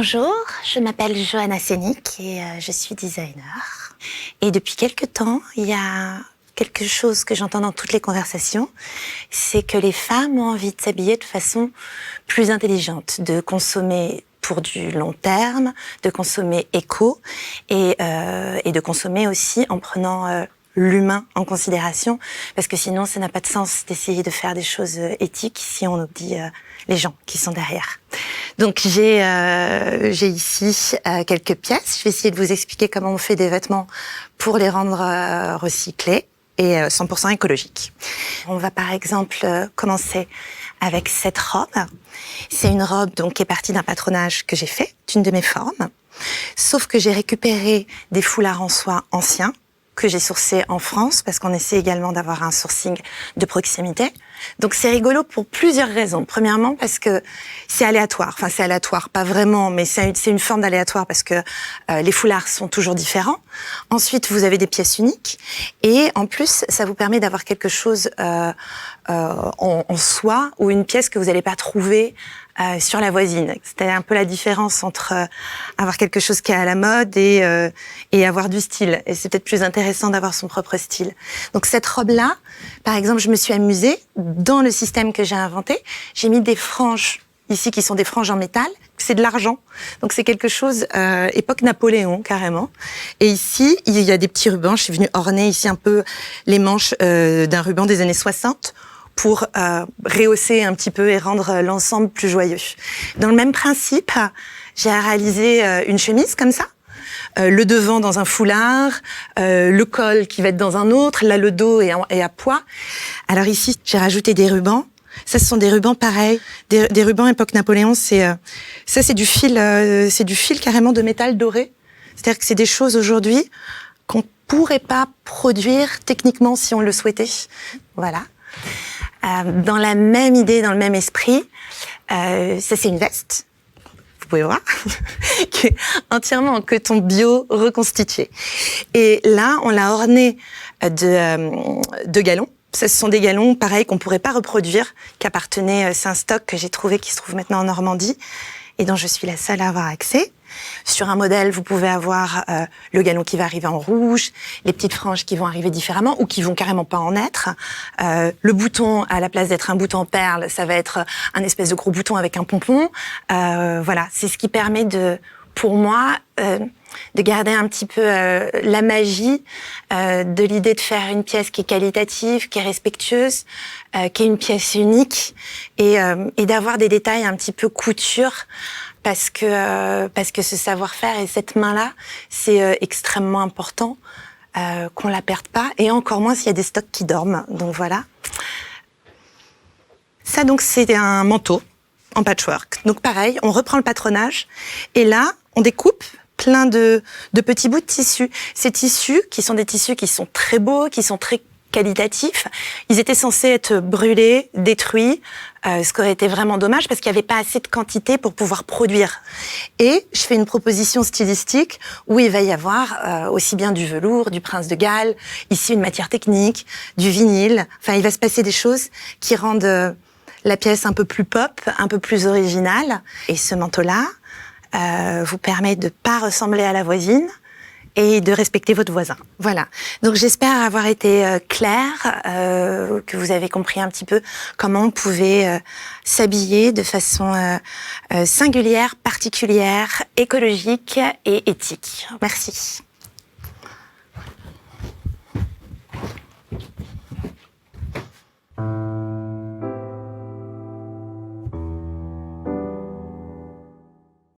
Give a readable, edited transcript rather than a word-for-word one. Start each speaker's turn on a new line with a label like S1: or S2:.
S1: Bonjour, je m'appelle Johanna Sénic et je suis designer. Et depuis quelque temps, il y a quelque chose que j'entends dans toutes les conversations, c'est que les femmes ont envie de s'habiller de façon plus intelligente, de consommer pour du long terme, de consommer éco et de consommer aussi en prenant l'humain en considération, parce que sinon ça n'a pas de sens d'essayer de faire des choses éthiques si on oublie les gens qui sont derrière. Donc j'ai ici quelques pièces. Je vais essayer de vous expliquer comment on fait des vêtements pour les rendre recyclés et 100% écologiques. On va par exemple commencer avec cette robe. C'est une robe donc qui est partie d'un patronage que j'ai fait, d'une de mes formes, sauf que j'ai récupéré des foulards en soie anciens que j'ai sourcés en France, parce qu'on essaie également d'avoir un sourcing de proximité. Donc c'est rigolo pour plusieurs raisons. Premièrement, parce que c'est aléatoire. Enfin, c'est aléatoire, pas vraiment, mais c'est une forme d'aléatoire parce que les foulards sont toujours différents. Ensuite, vous avez des pièces uniques. Et en plus, ça vous permet d'avoir quelque chose en soie ou une pièce que vous n'allez pas trouver sur la voisine. C'était un peu la différence entre avoir quelque chose qui est à la mode et avoir du style. Et c'est peut-être plus intéressant d'avoir son propre style. Donc cette robe-là, par exemple, je me suis amusée dans le système que j'ai inventé. J'ai mis des franges ici qui sont des franges en métal. C'est de l'argent. Donc c'est quelque chose époque Napoléon carrément. Et ici, il y a des petits rubans. Je suis venue orner ici un peu les manches d'un ruban des années 60. Pour rehausser un petit peu et rendre l'ensemble plus joyeux. Dans le même principe, j'ai réalisé une chemise comme ça, le devant dans un foulard, le col qui va être dans un autre, là le dos est à pois. Alors ici, j'ai rajouté des rubans. Ça, ce sont des rubans pareils, des rubans époque Napoléon. Ça, c'est du fil carrément de métal doré. C'est-à-dire que c'est des choses aujourd'hui qu'on pourrait pas produire techniquement si on le souhaitait. Voilà. Dans la même idée, dans le même esprit, ça c'est une veste, vous pouvez voir, qui est entièrement en coton bio reconstitué. Et là, on l'a ornée de galons. Ce sont des galons, pareil, qu'on pourrait pas reproduire, c'est un stock que j'ai trouvé, qui se trouve maintenant en Normandie, et dont je suis la seule à avoir accès. Sur un modèle, vous pouvez avoir le galon qui va arriver en rouge, les petites franges qui vont arriver différemment ou qui vont carrément pas en être. Le bouton, à la place d'être un bouton en perle, ça va être un espèce de gros bouton avec un pompon. Voilà, c'est ce qui permet pour moi, de garder un petit peu la magie de l'idée de faire une pièce qui est qualitative, qui est respectueuse, qui est une pièce unique et d'avoir des détails un petit peu couture. Parce que ce savoir-faire et cette main-là, c'est extrêmement important qu'on la perde pas, et encore moins s'il y a des stocks qui dorment. Donc voilà. Ça donc c'est un manteau en patchwork. Donc pareil, on reprend le patronage et là on découpe plein de petits bouts de tissu. Ces tissus qui sont des tissus qui sont très beaux, qui sont très qualitatifs, ils étaient censés être brûlés, détruits, ce qui aurait été vraiment dommage parce qu'il n'y avait pas assez de quantité pour pouvoir produire. Et je fais une proposition stylistique où il va y avoir aussi bien du velours, du prince de Galles, ici une matière technique, du vinyle. Enfin, il va se passer des choses qui rendent la pièce un peu plus pop, un peu plus originale. Et ce manteau-là vous permet de pas ressembler à la voisine, et de respecter votre voisin. Voilà. Donc j'espère avoir été claire, que vous avez compris un petit peu comment on pouvait s'habiller de façon singulière, particulière, écologique et éthique. Merci.